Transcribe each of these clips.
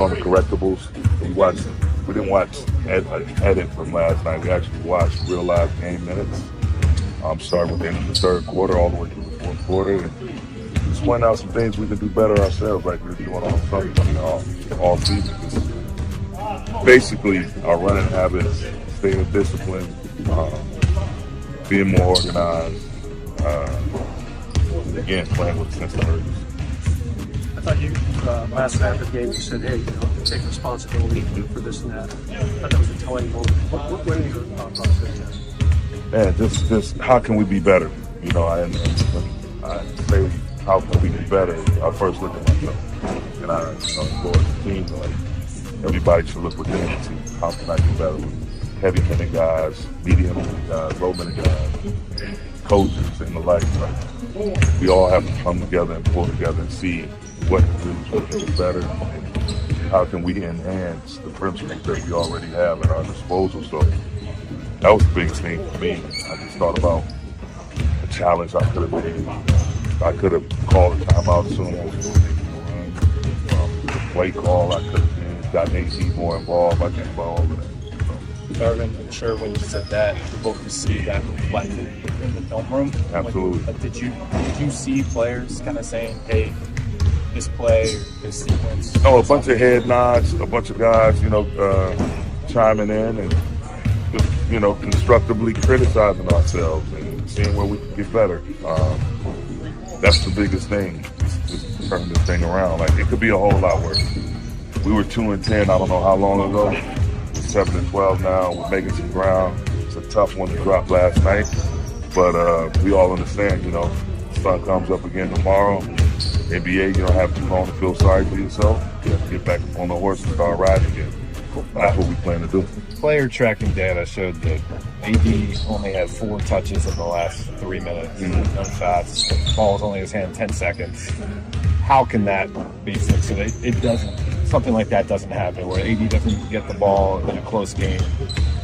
on the correctables. We didn't watch edit from last night. We actually watched real live game minutes. Starting with the end of the third quarter all the way through the fourth quarter. And just point out some things we can do better ourselves, like we're doing all something all season. Just basically, our running habits, staying disciplined, being more organized. Again, playing with a sense of urgency. I thought you, last night after the game, you said, hey, take responsibility for this and that. I thought that was a telling moment. What were your thought process? Man, just how can we be better? You know, I say, how can we be better? I first look at myself. And I, for the team, like, everybody should look within and see how can I do better with heavy-hitting guys, medium-hitting guys, low-hitting guys, coaches, and the like. We all have to come together and pull together and see what we can do better and how can we enhance the principles that we already have at our disposal. So that was the biggest thing for me. I just thought about the challenge I could have made. I could have called a timeout sooner. The play call I could have gotten AD more involved. I think about all of that. Darvin, I'm sure when you said that, you both could see that reflected in the film room. Absolutely. Did you see players kind of saying, hey, this play, this sequence? No, a bunch of head nods, a bunch of guys, chiming in and just, constructively criticizing ourselves and seeing where we can get better. That's the biggest thing, just turning this thing around. Like, it could be a whole lot worse. We were 2-10, I don't know how long ago. 7-12 now. We're making some ground. It's a tough one to drop last night, but we all understand. The sun comes up again tomorrow. NBA, you don't have too long to feel sorry for yourself. You have to get back on the horse and start riding again. That's what we plan to do. Player tracking data showed that AD only had 4 touches in the last 3 minutes. No shots. The ball was only in his hand 10 seconds. How can that be fixed so that it doesn't? Something like that doesn't happen, where AD doesn't get the ball in a close game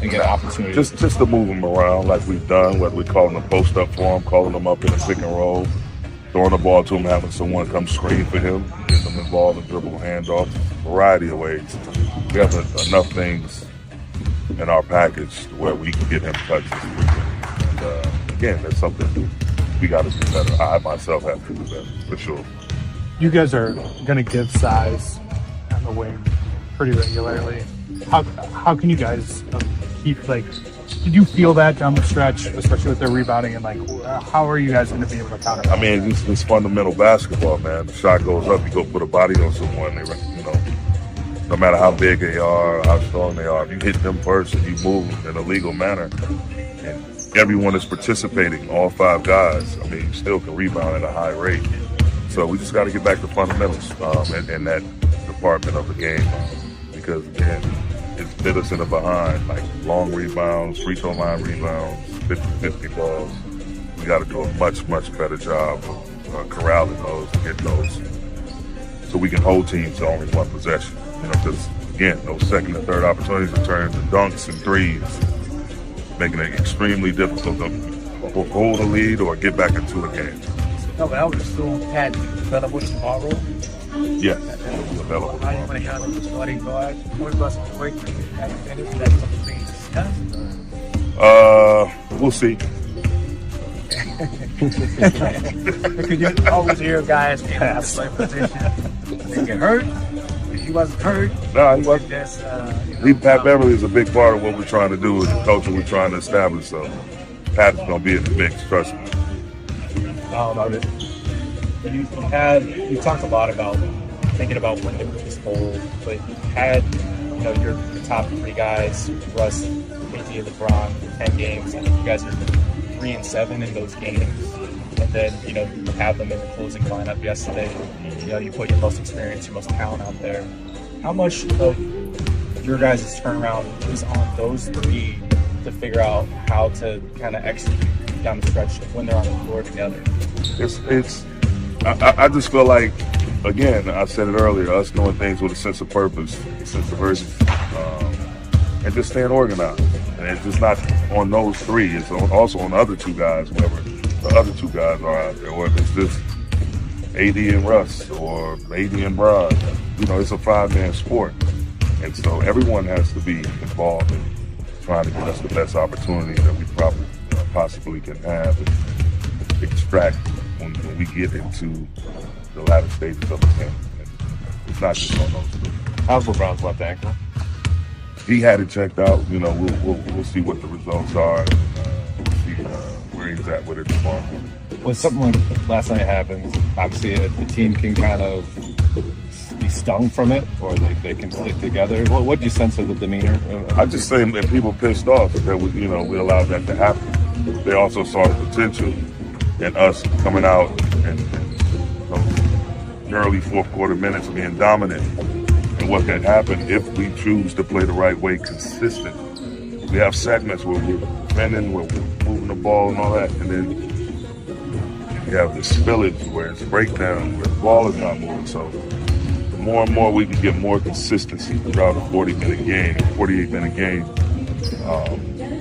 and get an opportunity. Just to move him around like we've done, whether we're calling them post up for him, calling them up in a pick and roll, throwing the ball to him, having someone come screen for him, getting them involved in dribble handoff, a variety of ways. We have enough things in our package where we can get him touches. And again, that's something we got to do better. I myself have to do better, for sure. You guys are going to give size on the wing pretty regularly. How can you guys keep, did you feel that down the stretch, especially with their rebounding, and how are you guys going to be able to counter? I mean, it's fundamental basketball, man. The shot goes up, you go put a body on someone, no matter how big they are, how strong they are, if you hit them first and you move in a legal manner, and everyone is participating, all 5 guys, I mean, you still can rebound at a high rate. So we just got to get back to fundamentals in that department of the game, because again, it's bit us in the behind, like long rebounds, free throw line rebounds, 50-50 balls. We got to do a much, much better job of corralling those to get those, so we can hold teams to only 1 possession. Because again, those second and third opportunities to turn into dunks and threes, making it extremely difficult to hold a lead or get back into a game. No, but I would assume Pat available tomorrow. Yes, available. How do you want to handle this flooding guard? What about some break? Is that something discussed? We'll see. Because you always hear guys in that position. They get hurt. He wasn't hurt. No, he wasn't. Pat Beverly is a big part of what we're trying to do, and the culture we're trying to establish. So Pat is going to be in the mix, trust me. You talked a lot about thinking about when to move this forward, but you had your top 3 guys, Russ, KD, and LeBron, 10 games. I think you guys are 3-7 in those games, and then you have them in the closing lineup yesterday. You put your most experience, your most talent out there. How much of your guys' turnaround is on those 3 to figure out how to kind of execute down the stretch when they're on the floor together? I just feel like, again, I said it earlier, us doing things with a sense of purpose, a sense of urgency, and just staying organized. And it's just not on those 3, it's also on the other 2 guys, whoever the other 2 guys are out there, whether it's just AD and Russ or AD and Bron. You know, it's a 5-man sport. And so everyone has to be involved in trying to get us the best opportunity that we probably possibly can have and extract when we get into the latter stages of the game. And it's not just on those two. How's LeBron's left ankle? He had it checked out. You know, we'll see what the results are and see where he's at with it tomorrow. When something like last night happens, obviously the team can kind of be stung from it, or they can stick together. What do you sense of the demeanor? I just say that people pissed off that we allowed that to happen. They also saw the potential in us coming out and early fourth quarter minutes being dominant. And what can happen if we choose to play the right way consistently. We have segments where we're defending, where we're moving the ball and all that, and then you have the spillage where it's breakdown, where the ball is not moving. So the more and more we can get more consistency throughout a 40-minute game, 48-minute game,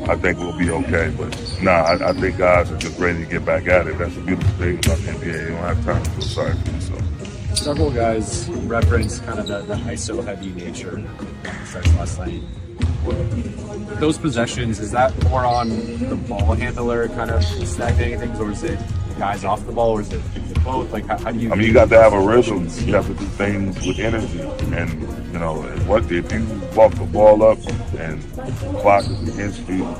I think we'll be okay. But I think guys are just ready to get back at it. That's the beautiful thing about the NBA. You don't have time to feel sorry for yourself. Several guys reference kind of the ISO heavy nature of the stretch last night. Those possessions, is that more on the ball handler kind of stagnating things, or is it the guys off the ball, or is it both? Like, how do you? I mean, you got to have a rhythm. You have to do things with energy, and you know what? If you walk the ball up and the clock is against you,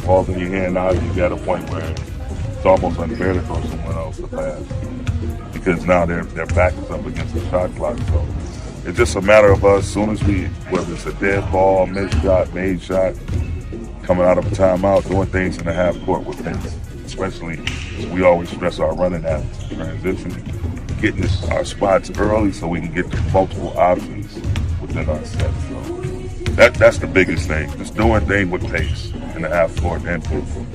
ball's in your hand now, you got a point where it's almost unfair to throw someone else the pass because now their back is up against the shot clock. So it's just a matter of us. As soon as whether it's a dead ball, missed shot, made shot, coming out of a timeout, doing things in the half court with pace. Especially, we always stress our running at transition, getting our spots early so we can get to multiple options within our set. So that's the biggest thing. Just doing things with pace in the half court and full court.